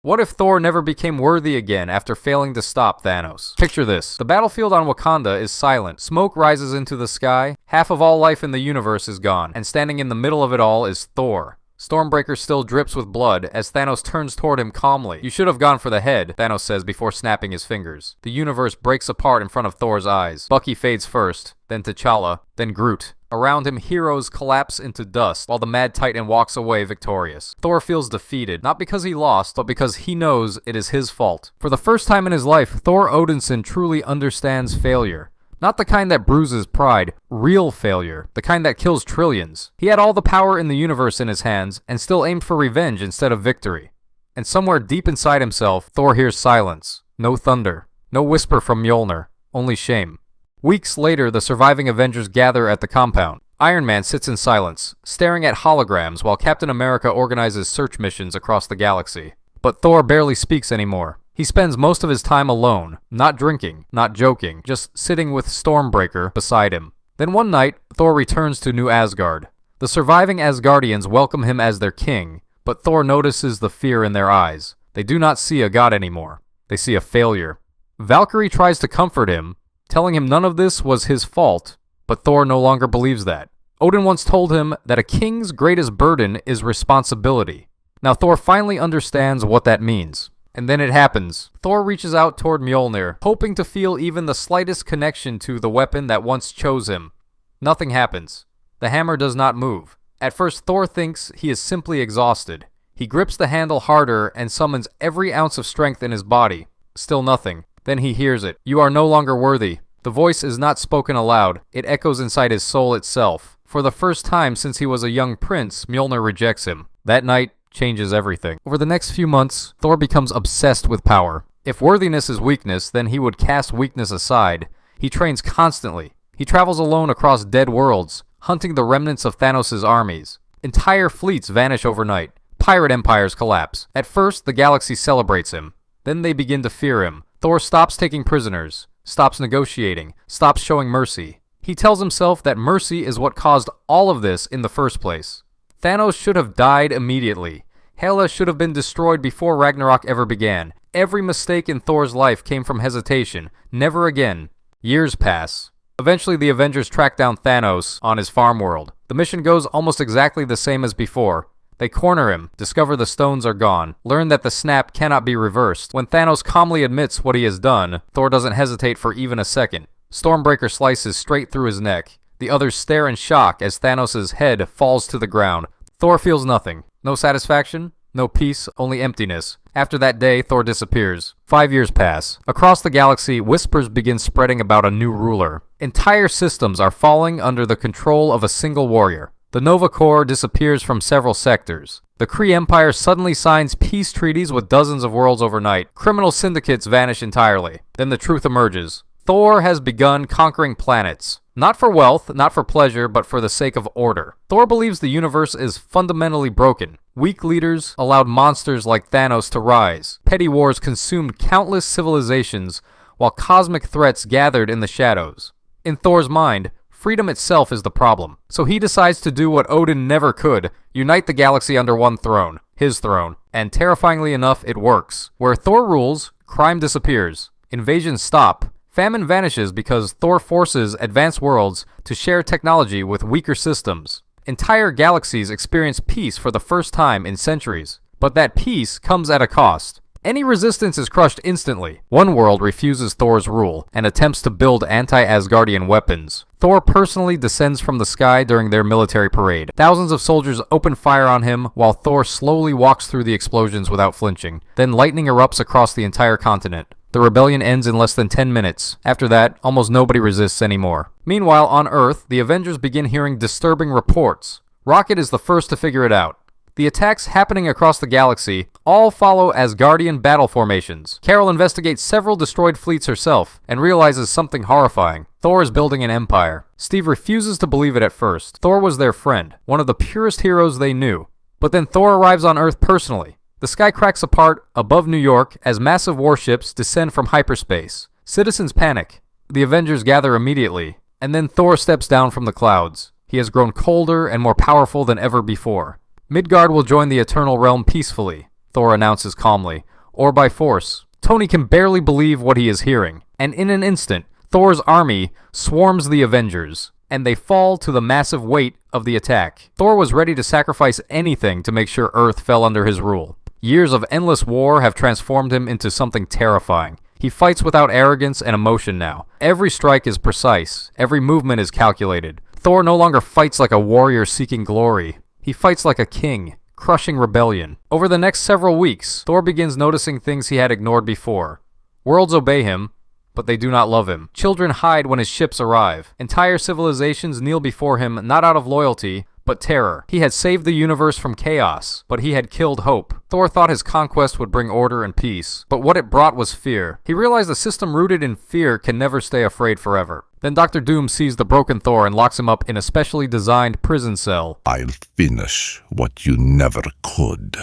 What if Thor never became worthy again after failing to stop Thanos? Picture this. The battlefield on Wakanda is silent. Smoke rises into the sky. Half of all life in the universe is gone. And standing in the middle of it all is Thor. Stormbreaker still drips with blood as Thanos turns toward him calmly. "You should have gone for the head," Thanos says before snapping his fingers. The universe breaks apart in front of Thor's eyes. Bucky fades first, then T'Challa, then Groot. Around him, heroes collapse into dust, while the Mad Titan walks away victorious. Thor feels defeated, not because he lost, but because he knows it is his fault. For the first time in his life, Thor Odinson truly understands failure. Not the kind that bruises pride, real failure, the kind that kills trillions. He had all the power in the universe in his hands, and still aimed for revenge instead of victory. And somewhere deep inside himself, Thor hears silence. No thunder. No whisper from Mjolnir. Only shame. Weeks later, the surviving Avengers gather at the compound. Iron Man sits in silence, staring at holograms while Captain America organizes search missions across the galaxy. But Thor barely speaks anymore. He spends most of his time alone, not drinking, not joking, just sitting with Stormbreaker beside him. Then one night, Thor returns to New Asgard. The surviving Asgardians welcome him as their king, but Thor notices the fear in their eyes. They do not see a god anymore. They see a failure. Valkyrie tries to comfort him, telling him none of this was his fault, but Thor no longer believes that. Odin once told him that a king's greatest burden is responsibility. Now Thor finally understands what that means. And then it happens. Thor reaches out toward Mjolnir, hoping to feel even the slightest connection to the weapon that once chose him. Nothing happens. The hammer does not move. At first, Thor thinks he is simply exhausted. He grips the handle harder and summons every ounce of strength in his body. Still nothing. Then he hears it. "You are no longer worthy." The voice is not spoken aloud. It echoes inside his soul itself. For the first time since he was a young prince, Mjolnir rejects him. That night changes everything. Over the next few months, Thor becomes obsessed with power. If worthiness is weakness, then he would cast weakness aside. He trains constantly. He travels alone across dead worlds, hunting the remnants of Thanos' armies. Entire fleets vanish overnight. Pirate empires collapse. At first, the galaxy celebrates him. Then they begin to fear him. Thor stops taking prisoners, stops negotiating, stops showing mercy. He tells himself that mercy is what caused all of this in the first place. Thanos should have died immediately. Hela should have been destroyed before Ragnarok ever began. Every mistake in Thor's life came from hesitation. Never again. Years pass. Eventually, the Avengers track down Thanos on his farm world. The mission goes almost exactly the same as before. They corner him, discover the stones are gone, learn that the snap cannot be reversed. When Thanos calmly admits what he has done, Thor doesn't hesitate for even a second. Stormbreaker slices straight through his neck. The others stare in shock as Thanos' head falls to the ground. Thor feels nothing. No satisfaction, no peace, only emptiness. After that day, Thor disappears. 5 years pass. Across the galaxy, whispers begin spreading about a new ruler. Entire systems are falling under the control of a single warrior. The Nova Corps disappears from several sectors. The Kree Empire suddenly signs peace treaties with dozens of worlds overnight. Criminal syndicates vanish entirely. Then the truth emerges. Thor has begun conquering planets. Not for wealth, not for pleasure, but for the sake of order. Thor believes the universe is fundamentally broken. Weak leaders allowed monsters like Thanos to rise. Petty wars consumed countless civilizations, while cosmic threats gathered in the shadows. In Thor's mind, freedom itself is the problem. So he decides to do what Odin never could, unite the galaxy under one throne, his throne. And terrifyingly enough, it works. Where Thor rules, crime disappears. Invasions stop. Famine vanishes because Thor forces advanced worlds to share technology with weaker systems. Entire galaxies experience peace for the first time in centuries. But that peace comes at a cost. Any resistance is crushed instantly. One world refuses Thor's rule and attempts to build anti-Asgardian weapons. Thor personally descends from the sky during their military parade. Thousands of soldiers open fire on him while Thor slowly walks through the explosions without flinching. Then lightning erupts across the entire continent. The rebellion ends in less than 10 minutes. After that, almost nobody resists anymore. Meanwhile, on Earth, the Avengers begin hearing disturbing reports. Rocket is the first to figure it out. The attacks happening across the galaxy all follow Asgardian battle formations. Carol investigates several destroyed fleets herself and realizes something horrifying. Thor is building an empire. Steve refuses to believe it at first. Thor was their friend, one of the purest heroes they knew. But then Thor arrives on Earth personally. The sky cracks apart above New York as massive warships descend from hyperspace. Citizens panic. The Avengers gather immediately, and then Thor steps down from the clouds. He has grown colder and more powerful than ever before. Midgard will join the Eternal Realm peacefully. Thor announces calmly, or by force. Tony can barely believe what he is hearing, and in an instant, Thor's army swarms the Avengers, and they fall to the massive weight of the attack. Thor was ready to sacrifice anything to make sure Earth fell under his rule. Years of endless war have transformed him into something terrifying. He fights without arrogance and emotion now. Every strike is precise. Every movement is calculated. Thor no longer fights like a warrior seeking glory. He fights like a king, crushing rebellion. Over the next several weeks, Thor begins noticing things he had ignored before. Worlds obey him, but they do not love him. Children hide when his ships arrive. Entire civilizations kneel before him not out of loyalty, but terror. He had saved the universe from chaos, but he had killed hope. Thor thought his conquest would bring order and peace, but what it brought was fear. He realized a system rooted in fear can never stay afraid forever. Then Dr. Doom sees the broken Thor and locks him up in a specially designed prison cell. I'll finish what you never could.